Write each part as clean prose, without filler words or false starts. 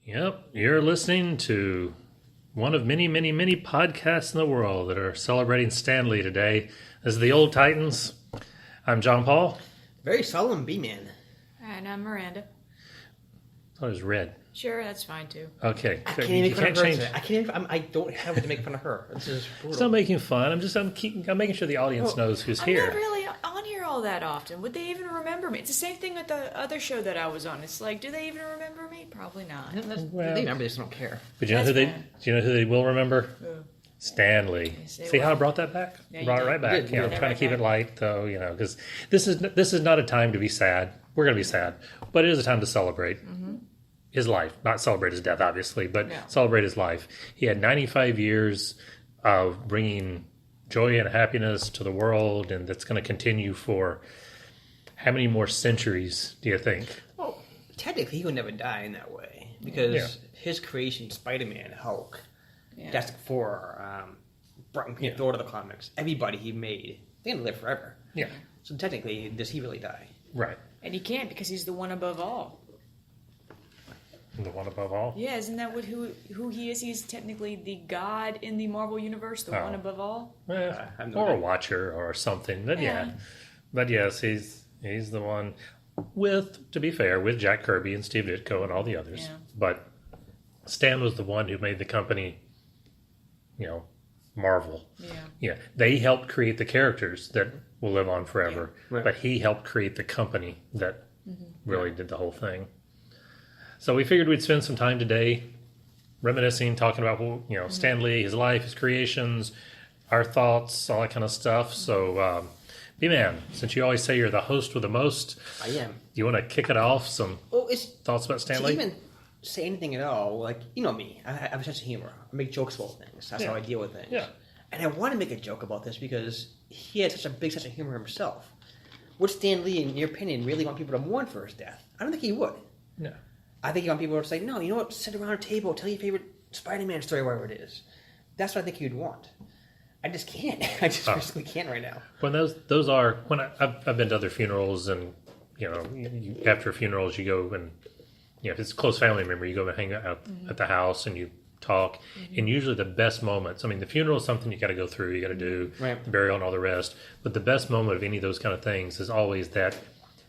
Yep, you're listening to one of many, many, many podcasts in the world that are celebrating Stan Lee today. This is the Old Titans. I'm John Paul. Very solemn B-man. And I'm Miranda. Oh, it was red. Sure, that's fine too. Okay, I can't even make fun of her today. I don't have to make fun of her. This is brutal. It's not making fun. I'm making sure the audience knows who's I'm here. not really on here all that often. Would they even remember me? It's the same thing with the other show that I was on. It's like, do they even remember me? Probably not. They remember, they just don't care. But do you know who they will remember? Who? Stan Lee. Yes, they See how I will. brought that back? Yeah, you Brought it did. right back. You did. You know, Yeah, trying right to keep back. it light, though. You know, because this is not a time to be sad. We're going to be sad, but it is a time to celebrate. His life, not celebrate his death, obviously, but No. celebrate his life. He had 95 years of bringing joy and happiness to the world, and that's going to continue for how many more centuries, do you think? Well, technically, he would never die in that way because Yeah. his creation, Spider-Man, Hulk, Yeah. Fantastic Four, Thor to the comics, everybody he made, they're going to live forever. Yeah, So technically, does he really die? right. And he can't because he's the one above all. The one above all. Yeah, isn't that what who he is? He's technically the god in the Marvel universe, the Oh. one above all. I'm not Or a gonna- watcher or something. But Yeah. but yes, he's the one with, to be fair, with Jack Kirby and Steve Ditko and all the others. Yeah. But Stan was the one who made the company, Marvel. Yeah. Yeah, they helped create the characters that will live on forever, Yeah. Right. but he helped create the company that really did the whole thing. So we figured we'd spend some time today reminiscing, talking about Stan Lee, his life, his creations, our thoughts, all that kind of stuff. So, B-Man, since you always say you're the host with the most, I am. do you want to kick it off? Some Well, it's thoughts about Stan to Lee? even say anything at all, like, you know me, I have a sense of humor. I make jokes about things. That's Yeah. how I deal with things. Yeah. And I want to make a joke about this because he had such a big sense of humor himself. Would Stan Lee, in your opinion, really want people to mourn for his death? I don't think he would. No. I think he want people to say, no, you know what, sit around a table, tell your favorite Spider-Man story, whatever it is. That's what I think he'd want. I just can't. I just basically can't right now. When those are when I've been to other funerals, and after funerals you go and if it's a close family member, you go and hang out at the house and you talk. And usually the best moments, I mean, the funeral is something you got to go through, you got to do Right. the burial and all the rest. But the best moment of any of those kind of things is always that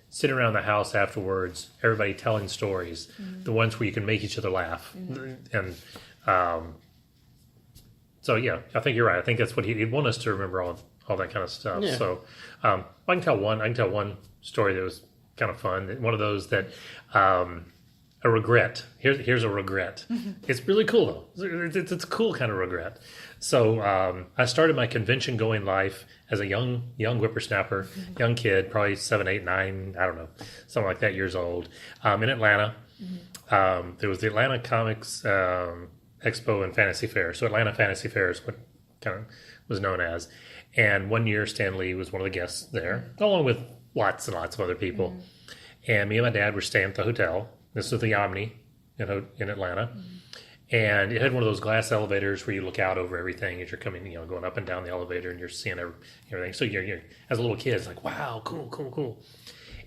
sitting around the house afterwards, everybody telling stories, the ones where you can make each other laugh, and so yeah, I think you're right. I think that's what he'd want us to remember, all that kind of stuff. Yeah. So I can tell one story that was kind of fun. One of those that a regret. Here's a regret. It's really cool though. It's a cool kind of regret. So I started my convention going life as a young whippersnapper, young kid, probably 7, 8, 9, I don't know, something like that, years old, in Atlanta. There was the Atlanta Comics Expo and Fantasy Fair. So Atlanta Fantasy Fair is what kind of was known as. And one year Stan Lee was one of the guests there, along with lots and lots of other people. And me and my dad were staying at the hotel. This was the Omni in Atlanta. And it had one of those glass elevators where you look out over everything as you're coming, going up and down the elevator, and you're seeing everything. So you're as a little kid, it's like, wow, cool.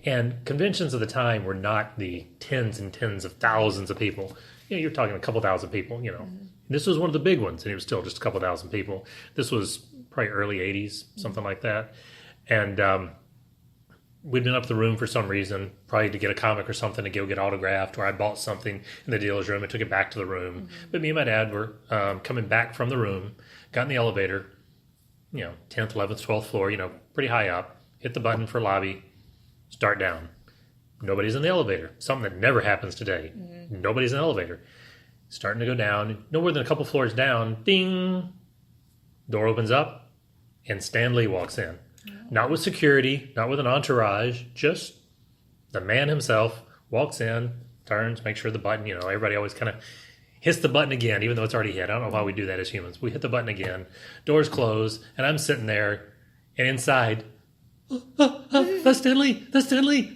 And conventions of the time were not the tens and tens of thousands of people. You're talking a couple thousand people, This was one of the big ones, and it was still just a couple thousand people. This was probably early 80s, something like that. And we'd been up the room for some reason, probably to get a comic or something to go get autographed, or I bought something in the dealer's room and took it back to the room. But me and my dad were coming back from the room, got in the elevator, 10th, 11th, 12th floor, pretty high up, hit the button for lobby, start down. Nobody's in the elevator. Something that never happens today. Nobody's in the elevator. Starting to go down. No more than a couple floors down. Ding! Door opens up, and Stan Lee walks in. Not with security, not with an entourage, just the man himself walks in, turns, makes sure the button, everybody always kind of hits the button again, even though it's already hit. I don't know why we do that as humans. We hit the button again, doors close, and I'm sitting there, and inside, that's Stan Lee,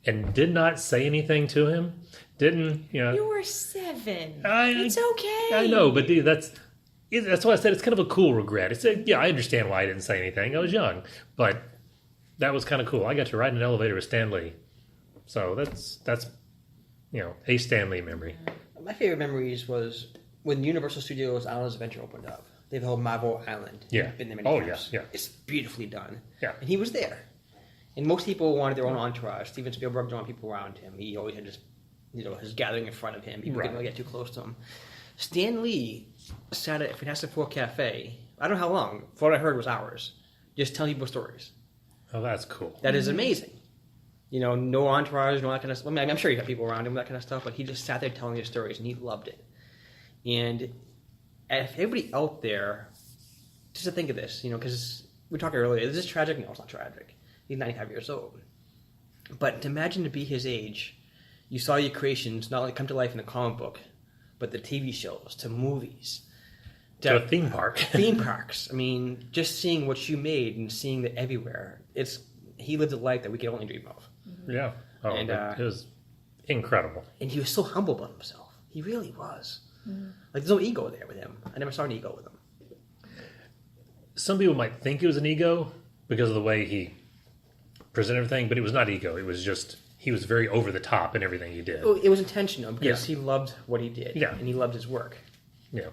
and did not say anything to him. Didn't, You were 7. I- It's okay. I know, but dude, that's why I said it's kind of a cool regret. I understand why I didn't say anything. I was young, but that was kind of cool. I got to ride in an elevator with Stan Lee, so that's a Stan Lee memory. My favorite memories was when Universal Studios Islands Adventure opened up. They have the whole Marvel Island. Yeah. Been there many Oh, times. yeah. It's beautifully done. Yeah. And he was there. And most people wanted their own entourage. Steven Spielberg didn't want people around him. He always had just, his gathering in front of him. People Right. didn't really get too close to him. Stan Lee sat at Fantastic Four Cafe. I don't know how long. For what I heard was hours. Just telling people stories. Oh, that's cool. That is amazing. No entourage, no that kind of stuff. I mean, I'm sure he got people around him, that kind of stuff, but he just sat there telling his stories, and he loved it. And if everybody out there, just to think of this, because we talked earlier, is this tragic? No, it's not tragic. He's 95 years old. But to imagine to be his age, you saw your creations not only come to life in the comic book, but the TV shows, to movies. To a theme park. Theme parks. I mean, just seeing what you made and seeing it everywhere. He lived a life that we could only dream of. Yeah. Oh, And, it was incredible. And he was so humble about himself. He really was. Like, there's no ego there with him. I never saw an ego with him. Some people might think it was an ego because of the way he presented everything, but it was not ego. It was just, he was very over the top in everything he did. Well, it was intentional because Yeah. he loved what he did. Yeah. And he loved his work. Yeah.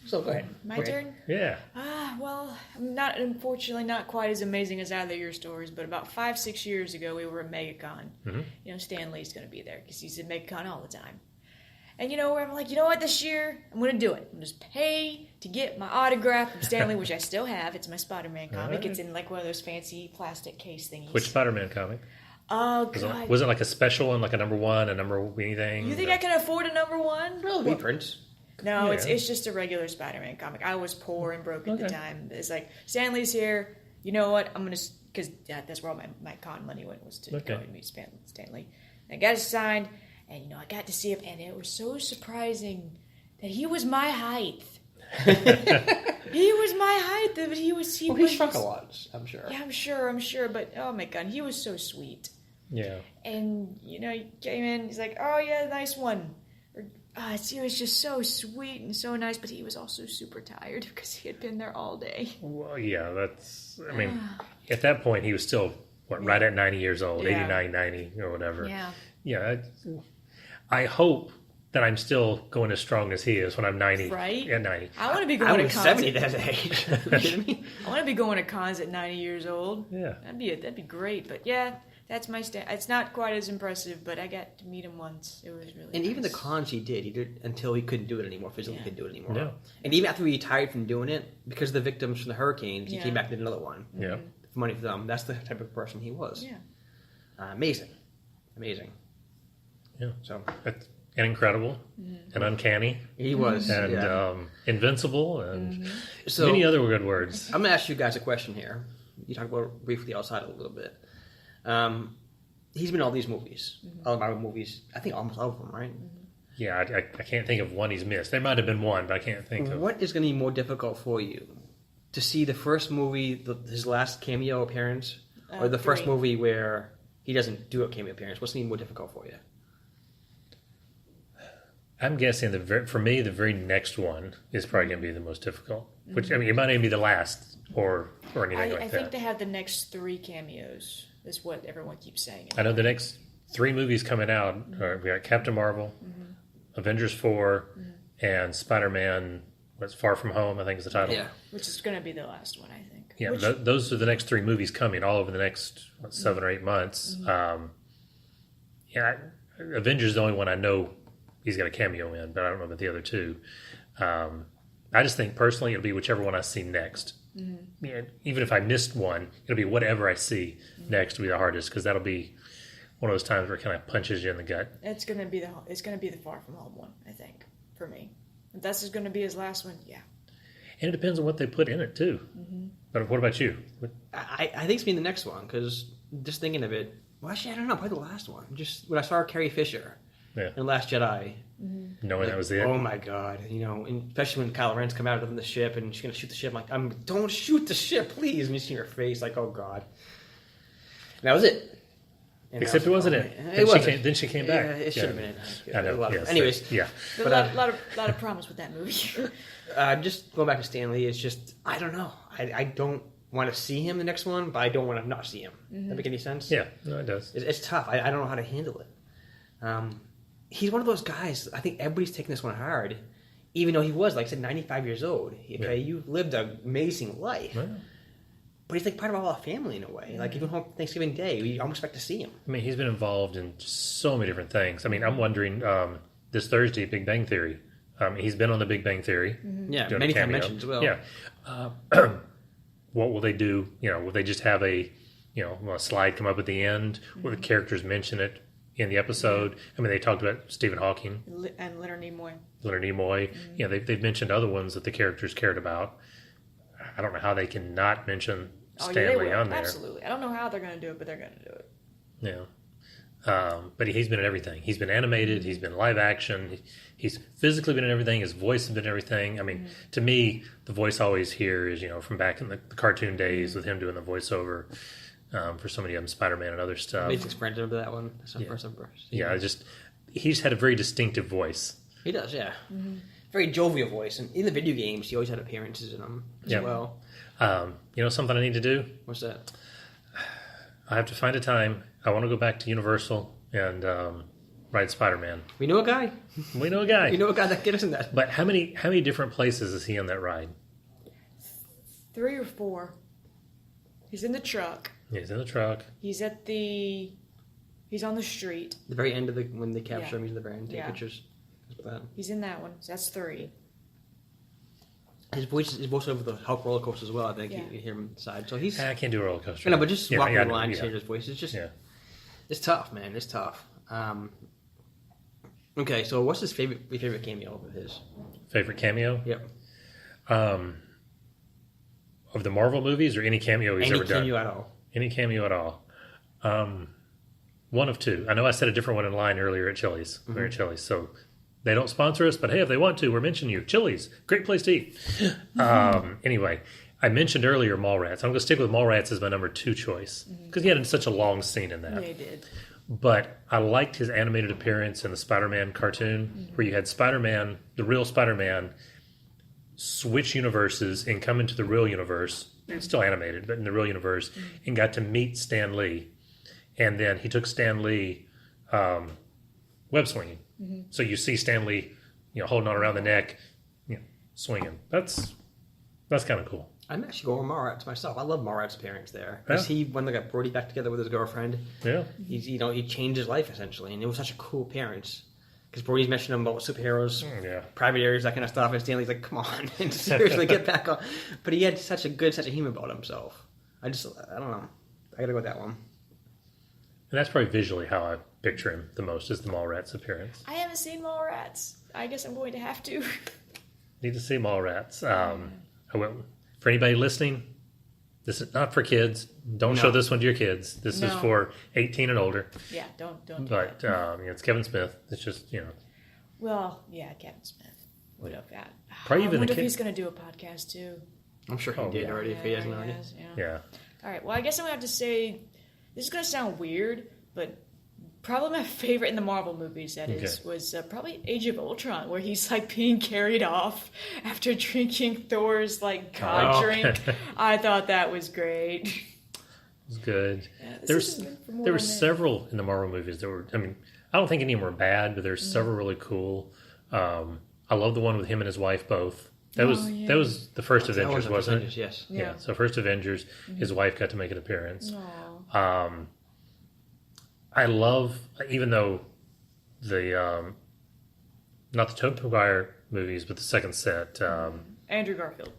So go ahead. My Go ahead. turn? Yeah. Well, I'm unfortunately not quite as amazing as either of your stories, but about 5-6 years ago, we were at MegaCon. Mm-hmm. Stan Lee's going to be there because he's at MegaCon all the time. And where I'm like, what, this year, I'm going to do it. I'm just pay to get my autograph from Stan Lee, which I still have. It's my Spider-Man comic. Right. It's in like one of those fancy plastic case thingies. Which Spider-Man comic? Oh, God. Was it like a special one, like a number one, a number anything? You think I can afford a number one? Well, reprints. No, Yeah. it's just a regular Spider-Man comic. I was poor and broke at the Okay. time. It's like, Stan Lee's here. You know what? I'm going to... Because that's where all my con money went, was to go and meet Stan Lee. And I got it signed, and, I got to see him, and it was so surprising that he was my height. He was my height, but he was... Well, he shrunk a lot, I'm sure. Yeah, I'm sure. But, oh, my God, he was so sweet. Yeah. And, he came in, he's like, oh, yeah, nice one. He was just so sweet and so nice, but he was also super tired because he had been there all day. Well, yeah, at that point, he was still, right at 90 years old, Yeah. 89, 90, or whatever. Yeah. Yeah. I hope that I'm still going as strong as he is when I'm 90. Right? At 90. I want to be I going to was cons. 70 that age. You kidding me? I want to be going to cons at 90 years old. Yeah. That'd be great. But yeah, that's my It's not quite as impressive, but I got to meet him once. It was really And nice. even the cons he did until he couldn't do it anymore, physically couldn't do it anymore. Yeah. And even after he retired from doing it, because of the victims from the hurricanes, he Yeah. came back and did another one. Yeah. For money for them. That's the type of person he was. Yeah. Amazing. Yeah. So And incredible and uncanny he was. and yeah. invincible and So many other good words. I'm going to ask you guys a question here. You talked about it briefly outside a little bit. He's been in all these movies, all Marvel movies. I think almost all of them, right? Yeah, I can't think of one he's missed. There might have been one, but I can't think of. What is going to be more difficult for you? To see the first movie, his last cameo appearance, or the first 3. movie where he doesn't do a cameo appearance? What's going to be more difficult for you? I'm guessing for me, the very next one is probably going to be the most difficult. Which, it might not even be the last or anything like I that. think they have the next 3 cameos, is what everyone keeps saying. I know the next 3 movies coming out are, we got Captain Marvel, Avengers 4, and Spider-Man, what's Far From Home, I think is the title. Yeah. Which is going to be the last one, I think. Yeah, Which, those are the next 3 movies coming all over the next 7 or 8 months. Avengers is the only one I know he's got a cameo in, but I don't know about the other 2. I just think personally it'll be whichever one I see next. Yeah, even if I missed one, it'll be whatever I see next will be the hardest because that'll be one of those times where it kind of punches you in the gut. it's going to be the Far From Home one, I think, for me. If this is going to be his last one, yeah. And it depends on what they put in it too. But what about you? I think it's been the next one, because just thinking of it, well, actually, I don't know, probably the last one. Just when I saw Carrie Fisher in Last Jedi, Knowing that was it. oh my god, and especially when Kylo Ren's come out of the ship and she's gonna shoot the ship, I'm like, don't shoot the ship, please. And you see her face, like, oh god. And that was it. And Except it wasn't it. It wasn't. Then she came back. Yeah, it should have been it. I know. Yes, Anyways, yeah. There's a lot of promise with that movie. just going back to Stan Lee, it's just, I don't know. I don't want to see him the next one, but I don't want to not see him. Does that make any sense? Yeah, no, it does. It's tough. I don't know how to handle it. He's one of those guys. I think everybody's taking this one hard, even though he was, like I said, 95 years old. Okay, you've lived an amazing life. Yeah. But he's like part of our family in a way. Like even home Thanksgiving Day, we almost expect to see him. I mean, he's been involved in so many different things. I mean, I'm wondering this Thursday, Big Bang Theory. He's been on the Big Bang Theory. Yeah, doing a many times cameo. mentioned as well. Yeah. What will they do? Will they just have a slide come up at the end where the characters mention it in the episode? I mean, they talked about Stephen Hawking And Leonard Nimoy. They've mentioned other ones that the characters cared about. I don't know how they can not mention Stanley on there. Absolutely. I don't know how they're going to do it, but they're going to do it. Yeah. But he's been in everything. He's been animated. He's been live action. He's physically been in everything. His voice has been in everything. I mean, to me, the voice I always hear is, from back in the cartoon days with him doing the voiceover for so many of them, Spider-Man and other stuff. Amazing Sprint over that one. That's the first. Yeah, he's had a very distinctive voice. He does, yeah. Mm-hmm. Very jovial voice. And in the video games, he always had appearances in them as well. Something I need to do? What's that? I have to find a time. I want to go back to Universal and ride Spider-Man. We know a guy. We know a guy. We know a guy that gets us in that. But how many different places is he on that ride? 3 or 4. He's in the truck. He's in the truck. He's on the street. The very end of when they capture him, he's in the very end, take pictures. He's in that one. So that's 3. His voice over the Hulk roller coaster as well. I think you hear him side. So he's. I can't do a roller coaster. No, but just walking the line, hear his voice. It's just. Yeah. It's tough, man. It's tough. Okay, so what's your favorite cameo of his? Favorite cameo? Yep. Of the Marvel movies or any cameo he's ever done? Any cameo at all. Any cameo at all. One of two. I know I said a different one in line earlier at Chili's. Mm-hmm. We're at Chili's, so they don't sponsor us, but hey, if they want to, we're mentioning you. Chili's, great place to eat. Anyway, I mentioned earlier Mallrats. I'm going to stick with Mallrats as my number 2 choice because he had such a long scene in that. Yeah, he did. But I liked his animated appearance in the Spider-Man cartoon where you had Spider-Man, the real Spider-Man, switch universes and come into the real universe. It's still animated, but in the real universe, and got to meet Stan Lee. And then he took Stan Lee web swinging. Mm-hmm. So you see Stan Lee, holding on around the neck, swinging. That's kind of cool. I'm actually going with Mallrats myself. I love Mallrats' appearance there. Because he, when they got Brody back together with his girlfriend, he changed his life essentially, and it was such a cool appearance. Because Brody's mentioning him about superheroes, private areas, that kind of stuff, and Stanley's like, "Come on, seriously, get back on." But he had such a good sense of humor about himself. I don't know. I gotta go with that one. And that's probably visually how I picture him the most, is the Mallrats appearance. I haven't seen Mallrats. I guess I'm going to have to. Need to see Mallrats. For anybody listening, this is not for kids. Don't show this one to your kids. This is for 18 and older. Yeah, don't do But that. It's Kevin Smith. It's just, Well, yeah, Kevin Smith would have got. Probably I even wonder a if he's going to do a podcast too. I'm sure he did already. If he hasn't already. Yeah. All right. Well, I guess I'm going to have to say this is going to sound weird, but probably my favorite in the Marvel movies was probably Age of Ultron, where he's like being carried off after drinking Thor's god drink. I thought that was great. It was good. Yeah, there were several in the Marvel movies that were. I mean, I don't think any of them were bad, but there's several really cool. I love the one with him and his wife both. That was the first Avengers, wasn't it? Yes. Yeah. So first Avengers, his wife got to make an appearance. I love, even though the not the Tobey Maguire movies, but the second set. Andrew Garfield.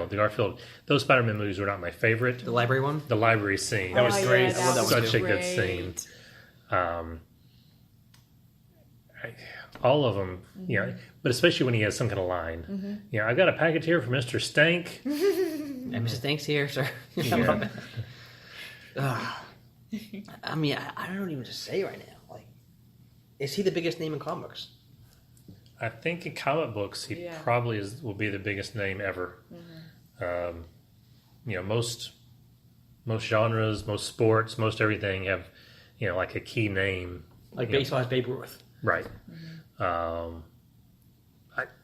The Garfield. Those Spider-Man movies were not my favorite. The library one? The library scene. That was great. Yeah, that was such a good scene. All of them, but especially when he has some kind of line. I got a package here for Mr. Stank. And Mr. Stank's here, sir. I mean, I don't know what even to say right now. Is he the biggest name in comics? I think in comic books, he probably will be the biggest name ever. Most genres, most sports, most everything have, like a key name. Like baseball has Babe Ruth. Right.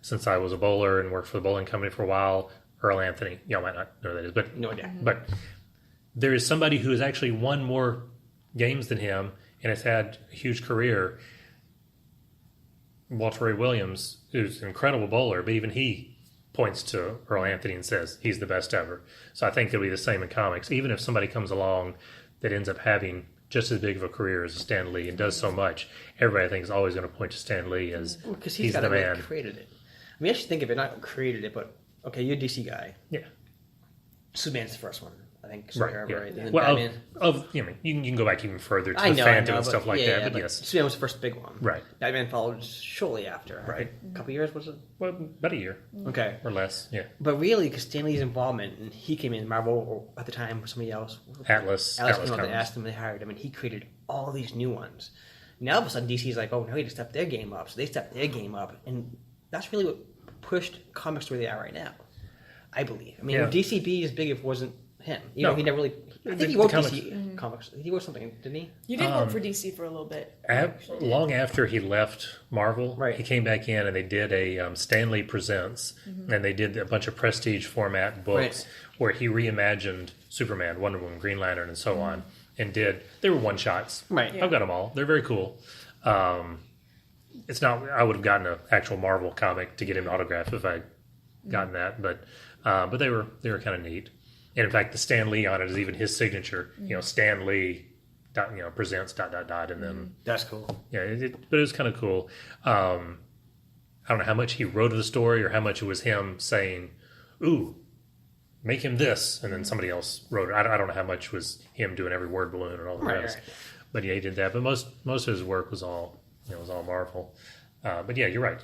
Since I was a bowler and worked for the bowling company for a while, Earl Anthony, y'all might not know who that is, but no idea. But there is somebody who has actually won more games than him and has had a huge career. Walter Ray Williams, who's an incredible bowler, but even he points to Earl Anthony and says he's the best ever. So I think it'll be the same in comics. Even if somebody comes along that ends up having just as big of a career as Stan Lee and does so much, everybody I think is always going to point to Stan Lee as Because he's got the to man. created it. I mean, actually think of it, not created it, but okay, you're a DC guy. Yeah. Superman's the first one, I think. Right. Superhero, Yeah. right? And then Well, Batman. you can go back even further to I the know, Phantom and stuff like yeah, that. But yes, Superman was the first big one. Right. Batman followed shortly after. Right. A couple years, was it? well, about a year Okay. or less. Yeah. But really, because Stan Lee's involvement, and he came in Marvel, or at the time, or somebody else. Atlas came out, they Comics. asked him, they hired him, and he created all these new ones. Now, all of a sudden, DC's like, oh, now we need to step their game up. So they stepped their game up. And that's really what pushed comics to where they are right now, I believe. I mean, Yeah. would DC be as big if it wasn't him? You No. know, he never really... I think he The wrote comics- DC comics. He wrote something, didn't he? You did work for DC for a little bit. Long after he left Marvel, Right. he came back in and they did a Stan Lee Presents, and they did a bunch of prestige format books Right. where he reimagined Superman, Wonder Woman, Green Lantern, and so on, and they were one shots. Right. I've got them all. They're very cool. It's not. I would have gotten an actual Marvel comic to get him to autograph if I'd gotten that, but they were kind of neat. And in fact, the Stan Lee on it is even his signature. Stan Lee, presents ... and then That's cool. yeah, but it was kind of cool. I don't know how much he wrote of the story or how much it was him saying, "Ooh, make him this," and then somebody else wrote it. I don't know how much was him doing every word balloon and all the Right, rest. right. But yeah, he did that. But most of his work was all Marvel. But yeah, you're right.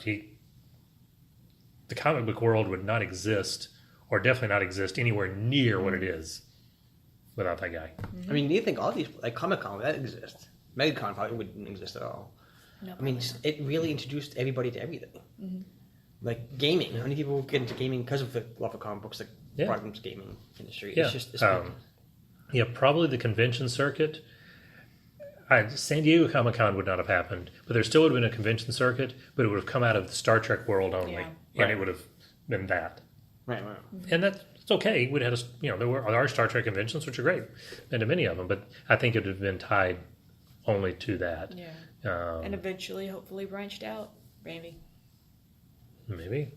The comic book world would not exist, or definitely not exist anywhere near what it is without that guy. I mean, you think all these, like Comic-Con, that exists. MegaCon probably wouldn't exist at all. No, I mean, it really introduced everybody to everything. Like gaming. How many people get into gaming because of the love of comic books, like Yeah. brought into the gaming industry? Yeah. It's just... Yeah, probably the convention circuit. San Diego Comic-Con would not have happened, but there still would have been a convention circuit, but it would have come out of the Star Trek world only, Yeah. and Right. it would have been that. right. And that's okay. We'd had there are Star Trek conventions, which are great, and to many of them, but I think it would have been tied only to that. Yeah. And eventually, hopefully, branched out. Maybe. Maybe.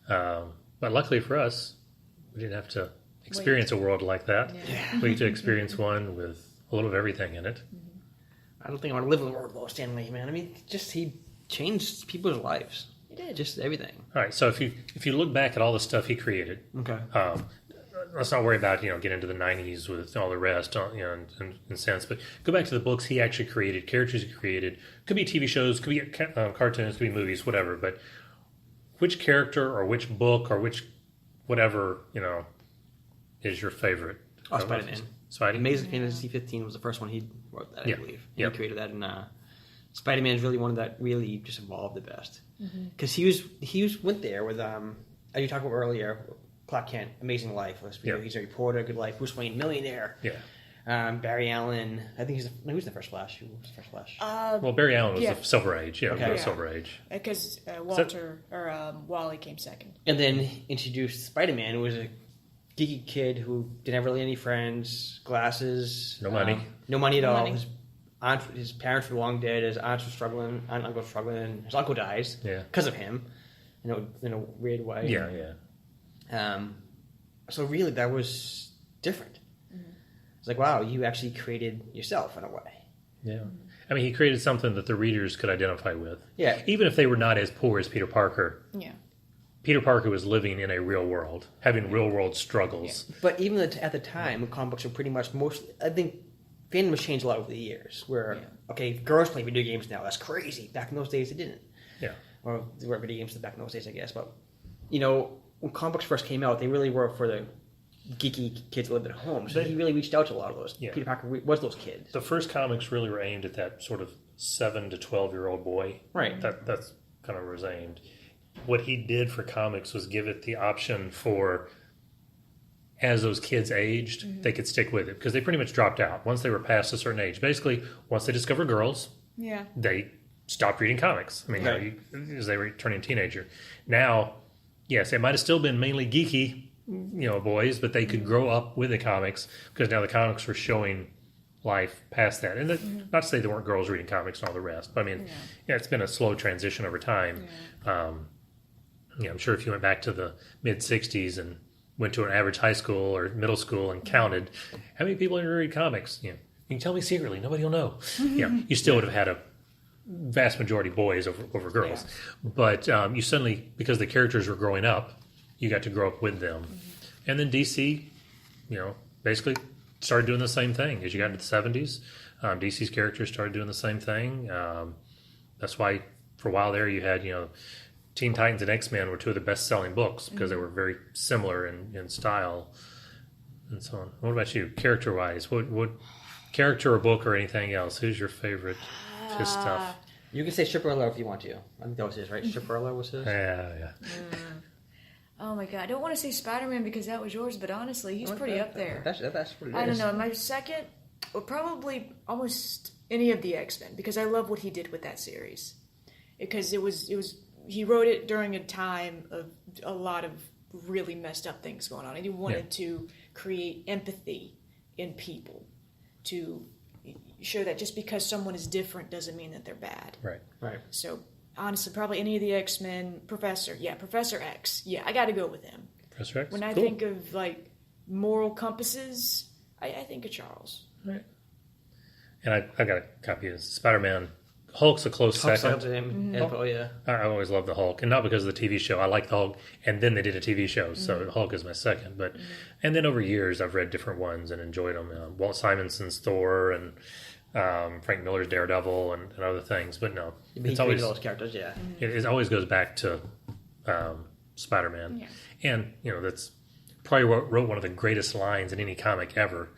Yeah. But luckily for us, we didn't have to experience a world like that. Yeah. We get to experience one with a little of everything in it. I don't think I want to live in the world of Stan Lee, man. I mean, he changed people's lives. He did. Just everything. All right, so if you look back at all the stuff he created, Okay. let's not worry about get into the 90s with all the rest in sense, but go back to the books he actually created, characters he created. Could be TV shows, could be cartoons, could be movies, whatever. But which character or which book or which whatever is your favorite? Oh, Spider-Man. Spidey. Amazing Fantasy 15 was the first one he wrote that, I Yeah. believe. Yep. He created that, and Spider-Man is really one that really just evolved the best. Because he went there with as you talked about earlier, Clark Kent, Amazing Life. Yeah. He's a reporter, good life. Bruce Wayne, millionaire. Yeah. Barry Allen. I think he was the first Flash. Who was the first Flash? Well, Barry Allen was Yeah. the Silver Age. Yeah, Okay. the Yeah. Silver Age. Because Wally came second. And then introduced Spider-Man, who was a geeky kid who didn't have really any friends, glasses, No money. no money at No all. money. His parents were long dead. His aunts were struggling. Uncle was struggling. His uncle dies Yeah. because of him, in a weird way. Yeah. So really, that was different. It's like, wow, you actually created yourself in a way. Yeah. I mean, he created something that the readers could identify with. Yeah. Even if they were not as poor as Peter Parker. Yeah. Peter Parker was living in a real world, having real world struggles. But even at the time, comic books were pretty much mostly. I think fandom has changed a lot over the years. Where okay, girls play video games now. That's crazy. Back in those days, they didn't. Yeah. Or there were video games back in those days, I guess. But when comic books first came out, they really were for the geeky kids that lived at home. So he really reached out to a lot of those. Yeah. Peter Parker was those kids. The first comics really were aimed at that sort of 7 to 12-year-old boy. Right. That's kind of where it was aimed. What he did for comics was give it the option for, as those kids aged, they could stick with it because they pretty much dropped out once they were past a certain age. Basically, once they discovered girls, Yeah. they stopped reading comics. I mean, Right. as they were turning teenager. Now, yes, it might have still been mainly geeky, boys, but they could grow up with the comics because now the comics were showing life past that. And not to say there weren't girls reading comics and all the rest, but I mean, it's been a slow transition over time. I'm sure if you went back to the mid 60s and went to an average high school or middle school and counted how many people read comics, you can tell me secretly, nobody will know. You still would have had a vast majority boys over girls. But you suddenly, because the characters were growing up, you got to grow up with them. And then DC, basically started doing the same thing. As you got into the 70s, DC's characters started doing the same thing. That's why for a while there you had, Teen Titans and X-Men were two of the best-selling books because they were very similar in style and so on. What about you, character-wise? What character or book or anything else? Who's your favorite stuff? You can say Shipperler if you want to. I think that was his, right? Shipperler was his? Yeah. Oh my god, I don't want to say Spider-Man because that was yours, but honestly, he's pretty up there. That's pretty nice. I don't know, my second, well, probably almost any of the X-Men, because I love what he did with that series. Because he wrote it during a time of a lot of really messed up things going on, and he wanted to create empathy in people, to show that just because someone is different doesn't mean that they're bad. Right. So, honestly, probably any of the X-Men. Professor X. Yeah, I got to go with him. Professor X? When I think of, moral compasses, I think of Charles. Right. And I got a copy of Spider-Man. Hulk's a close second. To him. I always love the Hulk, and not because of the TV show. I like the Hulk, and then they did a TV show, so Hulk is my second. But and then over years, I've read different ones and enjoyed them. Walt Simonson's Thor and Frank Miller's Daredevil and other things. But no, it's always those characters. Yeah, it always goes back to Spider-Man, and that's probably wrote one of the greatest lines in any comic ever.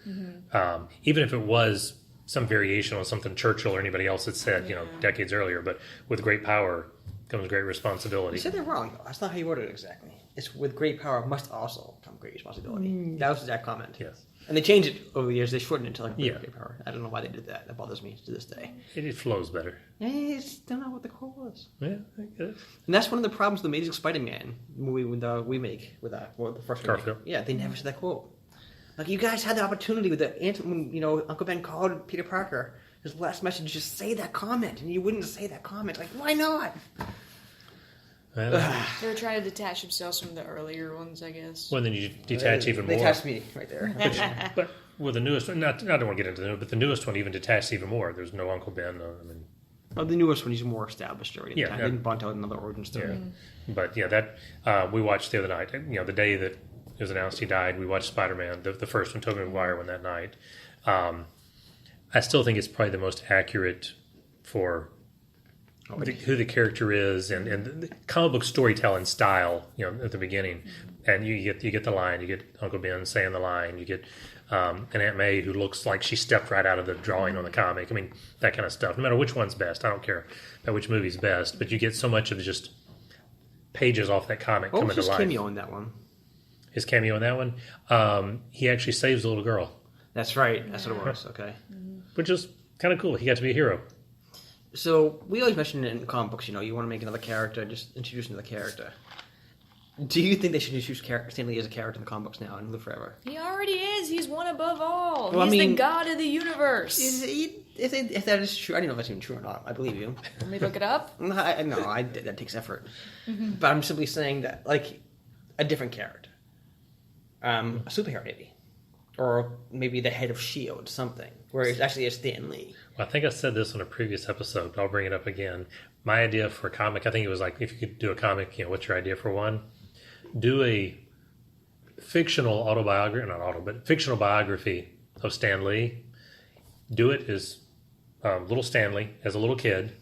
Even if it was some variation on something Churchill or anybody else had said, decades earlier. But with great power comes great responsibility. You said that wrong. That's not how you wrote it exactly. It's with great power must also come great responsibility. That was that comment. Yes. And they changed it over the years. They shortened it to great power. I don't know why they did that. That bothers me to this day. It flows better. I just don't know what the quote was. Yeah, I get it. And that's one of the problems with the Amazing Spider-Man movie with the remake with the first Garfield. remake. Yeah, they never said that quote. You guys had the opportunity with when Uncle Ben called Peter Parker. His last message, just say that comment, and you wouldn't say that comment. Why not? They were trying to detach themselves from the earlier ones, I guess. Well, then you detach even more. They detached me right there. But with the newest one, I don't want to get into the new, but the newest one even detached even more. There's no Uncle Ben. The newest one, he's more established already. Yeah, They didn't bunt out another origin story. But that we watched the other night. The day that it was announced he died, we watched Spider-Man, the first one, Tobey Maguire, one that night. I still think it's probably the most accurate for who the character is and the comic book storytelling style. At the beginning, and you get the line, you get Uncle Ben saying the line, you get an Aunt May who looks like she stepped right out of the drawing on the comic. I mean, that kind of stuff. No matter which one's best, I don't care about which movie's best, but you get so much of just pages off that comic coming to life. What was his cameo in that one? His cameo in that one, he actually saves a little girl. That's right. That's what it was. Okay. Which is kind of cool. He got to be a hero. So we always mention in comic books, you want to make another character, just introduce another character. Do you think they should introduce Stan Lee as a character in the comic books now and live forever? He already is. He's one above all. Well, He's the god of the universe. If that is true, I don't know if that's even true or not. I believe you. Let me look it up. No, that takes effort. But I'm simply saying that, a different character. A superhero, maybe. Or maybe the head of S.H.I.E.L.D., something. Where it's actually a Stan Lee. Well, I think I said this on a previous episode, but I'll bring it up again. My idea for a comic, I think it was if you could do a comic, what's your idea for one? Do a fictional fictional biography of Stan Lee. Do it as little Stanley, as a little kid,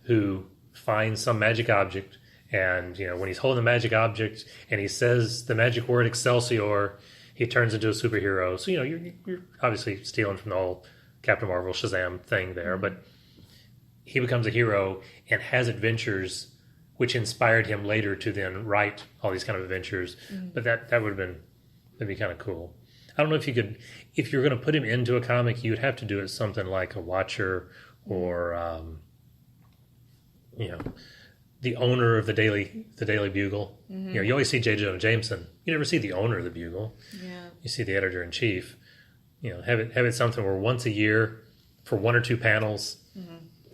who finds some magic object, and when he's holding the magic object and he says the magic word Excelsior, he turns into a superhero. So you're obviously stealing from the whole Captain Marvel Shazam thing there, but he becomes a hero and has adventures which inspired him later to then write all these kind of adventures. But that would have been, that'd be kind of cool. I don't know if you could, if you're going to put him into a comic, you would have to do it something like a Watcher or, the owner of the Daily Bugle. You always see J. Jonah Jameson. You never see the owner of the Bugle. Yeah. You see the editor in chief. have it something where once a year for one or two panels,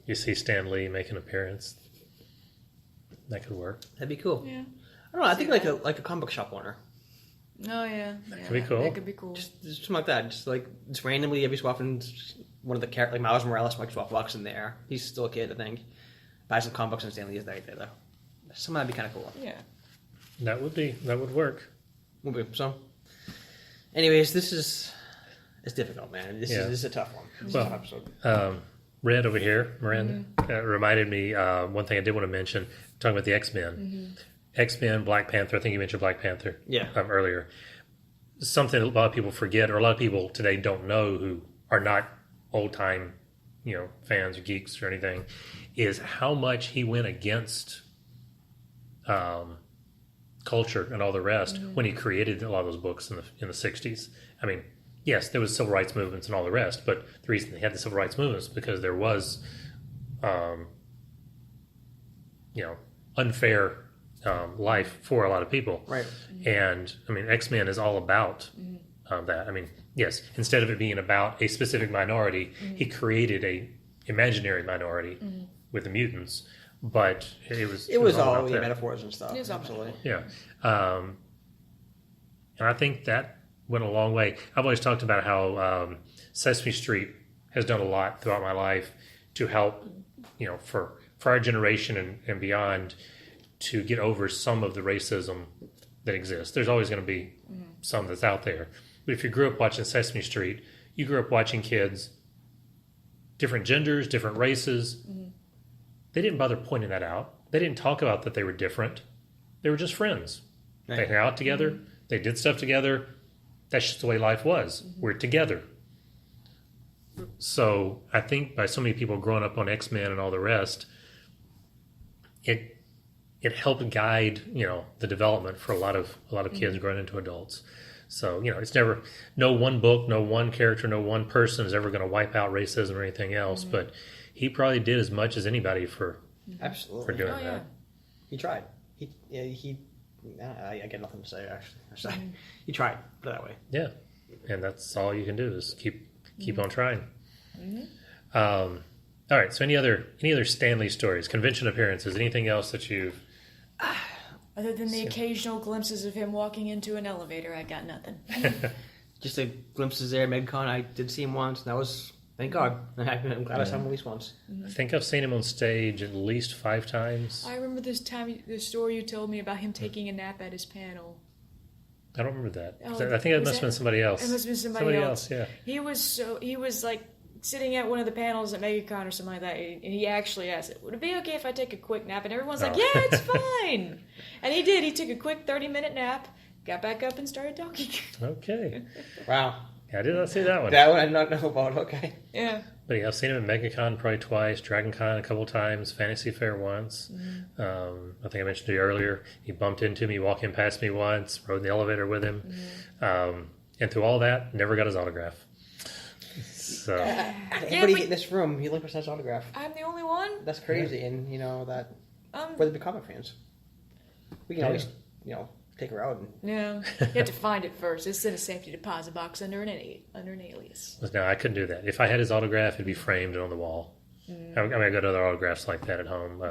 you see Stan Lee make an appearance. That could work. That'd be cool. Yeah. I don't know. I think like a comic book shop owner. Oh yeah. That could be cool. That could be cool. Just something like that. Just randomly every so often, one of the characters, like Miles Morales, like 12 bucks in there. He's still a kid, I think. Buy some comic books and Stan Lee is right there though. Some of that'd be kind of cool. Yeah. That would work. So, anyways, it's difficult, man. This is a tough one. This is a tough episode. Red over here, Miranda, reminded me one thing I did want to mention. Talking about the X-Men. X-Men, Black Panther. I think you mentioned Black Panther earlier. Something a lot of people forget, or a lot of people today don't know who are not old-time, fans or geeks or anything, is how much he went against culture and all the rest when he created a lot of those books in the 60s. I mean, yes, there was civil rights movements and all the rest, but the reason they had the civil rights movements because there was, unfair life for a lot of people. Right. And, I mean, X-Men is all about that. I mean, yes, instead of it being about a specific minority, he created a imaginary minority with the mutants, but it was all about metaphors and stuff. It was all absolutely. yeah. And I think that went a long way. I've always talked about how Sesame Street has done a lot throughout my life to help, for our generation and beyond, to get over some of the racism that exists. There's always going to be some that's out there. But if you grew up watching Sesame Street, you grew up watching kids, different genders, different races. They didn't bother pointing that out. They didn't talk about that they were different. They were just friends. Right. They hung out together. They did stuff together. That's just the way life was. We're together. So I think by so many people growing up on X-Men and all the rest, it helped guide, the development for a lot of kids growing into adults. So, it's never, no one book, no one character, no one person is ever going to wipe out racism or anything else. But he probably did as much as anybody for doing that. He tried. I get nothing to say, actually. He tried, put it that way. Yeah. And that's all you can do is keep on trying. All right. So any other Stan Lee stories, convention appearances, anything else that you've... Other than the occasional glimpses of him walking into an elevator, I got nothing. Just the glimpses there. MegCon, I did see him once, and that was, thank God. I'm glad I saw him at least once. I think I've seen him on stage at least 5 times. I remember the story you told me about him taking a nap at his panel. I don't remember that. Oh, I think it must have been somebody else. It must have been somebody else. Yeah. He was like sitting at one of the panels at MegaCon or something like that, and he actually asked, "Would it be okay if I take a quick nap?" And everyone's like, "Yeah, it's fine." And he did. He took a quick 30-minute nap, got back up, and started talking. Okay. Wow. I did not see that one. That one I did not know about. Okay. Yeah. But yeah, I've seen him at MegaCon probably twice, DragonCon a couple times, Fantasy Fair once. I think I mentioned to you earlier, he bumped into me, walking past me once, rode in the elevator with him. And through all that, never got his autograph. So everybody in this room, he looks his autograph. I'm the only one? That's crazy, and that we're the big comic fans. We can always, take her out. No, you have to find it first. It's in a safety deposit box under an alias. No, I couldn't do that. If I had his autograph, it'd be framed on the wall. I mean, I got other autographs like that at home.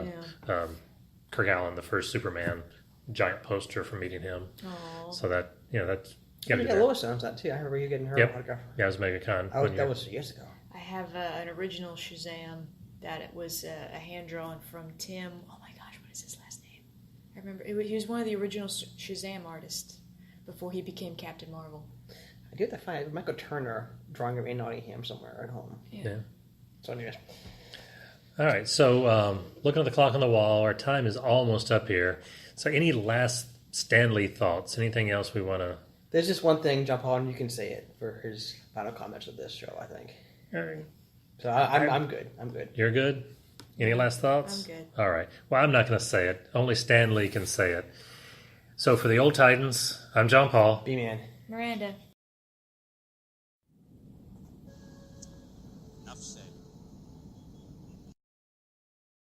Kirk Allen, the first Superman, giant poster from meeting him. Aww. So that, that's... You got Lois on that too. I remember you getting her autograph. Yeah, it was MegaCon. That was years ago. I have an original Shazam that it was a hand drawn from Tim. Oh my gosh, what is his last name? I remember he was one of the original Shazam artists before he became Captain Marvel. I do have to find Michael Turner drawing of A Nottingham somewhere at home. Yeah. So anyways. All right, so looking at the clock on the wall, our time is almost up here. So any last Stan Lee thoughts? Anything else we want to... There's just one thing, John Paul, and you can say it for his final comments of this show, I think. All right. So I'm good. I'm good. You're good? Any last thoughts? I'm good. All right. Well, I'm not going to say it. Only Stan Lee can say it. So for the Old Titans, I'm John Paul. B-Man. Miranda.